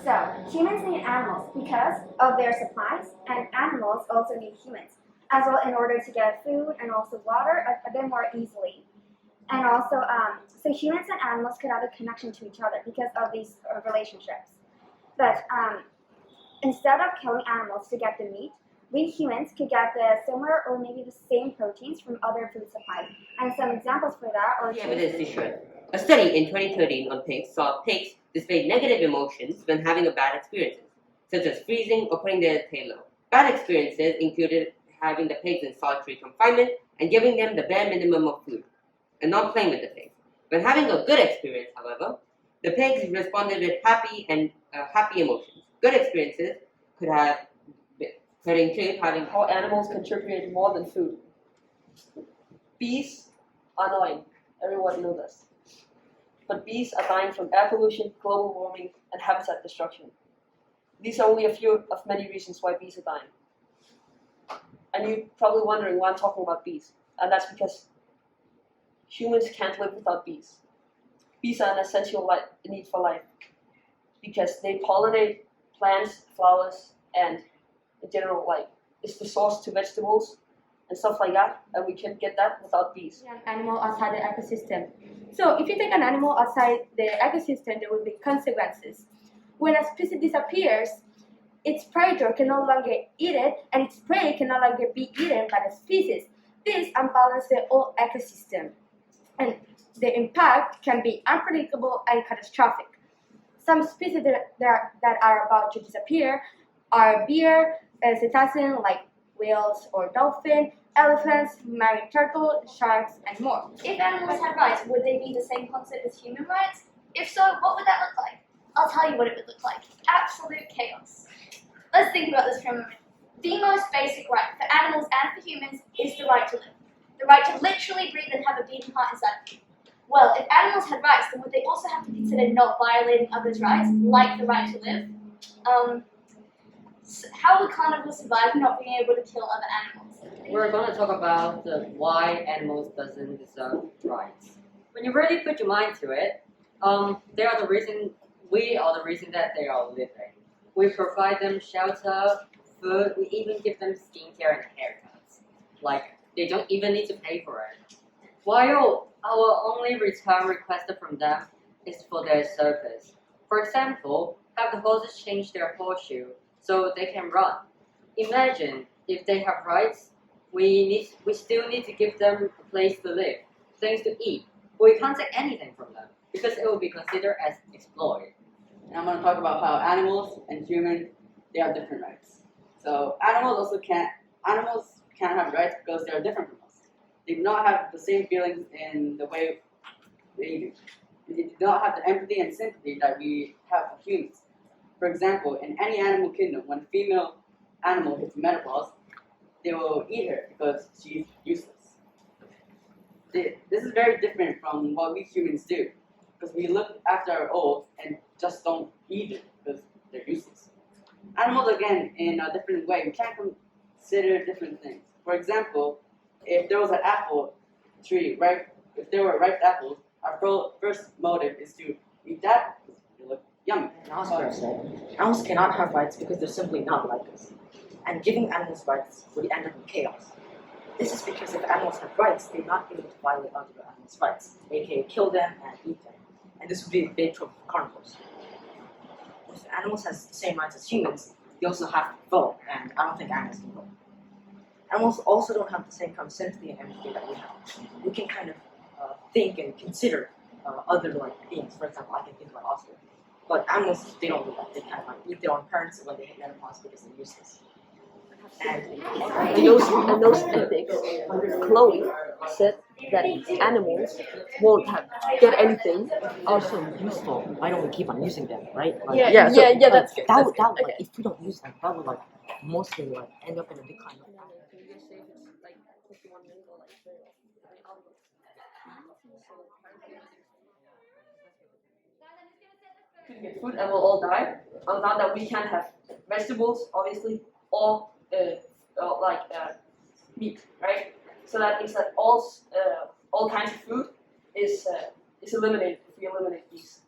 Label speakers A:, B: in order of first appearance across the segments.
A: So, humans need animals because of their supplies, and animals also need humans, as well in order to get food and also water a bit more easily. And also, so humans and animals could have a connection to each other because of these relationships. But instead of killing animals to get the meat, we humans could get the similar or maybe the same proteins from other food supplies. And some examples for that are...
B: The evidence is shown. A study in 2013 on pigs saw pigs display negative emotions when having a bad experiences, such as freezing or putting their tail low. Bad experiences included having the pigs in solitary confinement and giving them the bare minimum of food, and not playing with the pigs. When having a good experience, however, the pigs responded with happy emotions. Good experiences could include having
C: how animals contribute more than food. Bees are dying. Everyone knows this. But bees are dying from air pollution, global warming, and habitat destruction. These are only a few of many reasons why bees are dying. And you're probably wondering why I'm talking about bees. And that's because humans can't live without bees. Bees are an essential need for life because they pollinate plants, flowers, and in general, it's the source to vegetables and stuff like that, and we can't get that without bees.
D: An animal outside the ecosystem. So if you take an animal outside the ecosystem, there will be consequences. When a species disappears, its predator can no longer eat it, and its prey can no longer be eaten by the species. This unbalances the whole ecosystem, and the impact can be unpredictable and catastrophic. Some species that are about to disappear are bear, cetacean like whales or dolphin, elephants, marine turtle, sharks, and more.
A: If animals had rights, would they be the same concept as human rights? If so, what would that look like? I'll tell you what it would look like. Absolute chaos. Let's think about this for a moment. The most basic right for animals and for humans is the right to live. The right to literally breathe and have a beating heart inside of you. Well, if animals had rights, then would they also have to consider not violating others' rights, like the right to live? How would carnivores survive not being able to kill other animals?
E: We're going to talk about why animals doesn't deserve rights. When you really put your mind to it, we are the reason that they are living. We provide them shelter, food, we even give them skincare and haircuts. They don't even need to pay for it. While our only return requested from them is for their service. For example, have the horses change their horseshoe so they can run. Imagine if they have rights, we still need to give them a place to live, things to eat. We can't take anything from them because it will be considered as exploit.
F: And I'm going to talk about how animals and humans, they have different rights. So animals can't have rights because they are different from us. They do not have the same feelings in the way they do. They do not have the empathy and sympathy that we have for humans. For example, in any animal kingdom, when a female animal hits menopause, they will eat her because she's useless. This is very different from what we humans do, because we look after our old and just don't eat them because they're useless. Animals, again, in a different way, we can't consider different things. For example, if there was an apple tree, if there were ripe apples, our first motive is to eat that because they look yummy.
G: Animals cannot have rights because they're simply not like us. And giving animals rights would end up in chaos. This is because if animals have rights, they're not able to violate other animals' rights, aka kill them and eat them. And this would be a big trouble for carnivores. If animals have the same rights as humans, they also have to vote, and I don't think animals can vote. Animals also don't have the same kind of sympathy and empathy that we have. We can kind of think and consider other beings. For example, I can think about Oscar. But animals, they don't do that. They kind of eat their own parents when they hit menopause because they're useless.
C: And those ethics, Chloe said that animals won't get anything.
G: Also useful. Why don't we keep on using them, right?
C: That's good.
G: That would if we don't use them, that would mostly end up in a decline.
C: Couldn't get food and we'll all die. Now that we can't have vegetables, obviously, or meat, right? So that means that all kinds of food is eliminated if we eliminate these.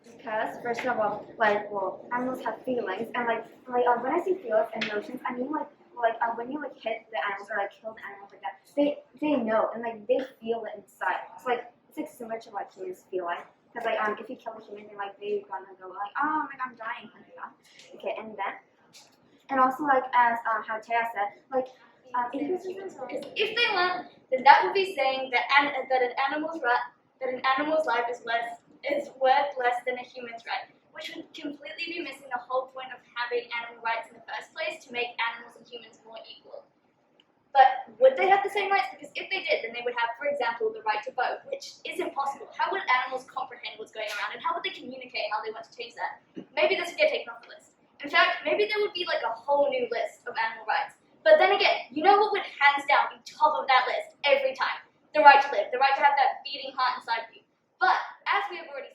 D: Because
A: because first of all, animals have feelings, and when I say feelings and emotions, I mean when you hit the animals or kill the animals like that, they know and they feel it inside. It's like similar to what humans feel like. Because if you kill a human, they're gonna go oh my god, I'm dying, like that. Okay, and also as how Tara said, ecosystems are.
H: Because if they weren't, then that would be saying that an animal's life is worth less than a human's right, which would completely be missing the whole point of having animal rights in the first place, to make animals and humans more equal. But would they have the same rights? Because if they did, then they would have, for example, the right to vote, which is impossible. How would animals comprehend what's going around, and how would they communicate how they want to change that? Maybe this would get taken off the list. In fact, maybe there would be a whole new list of animal rights. But then again, you know what would hands down be top of that list every time? The right to live, the right to have that beating heart inside of you. But as we have already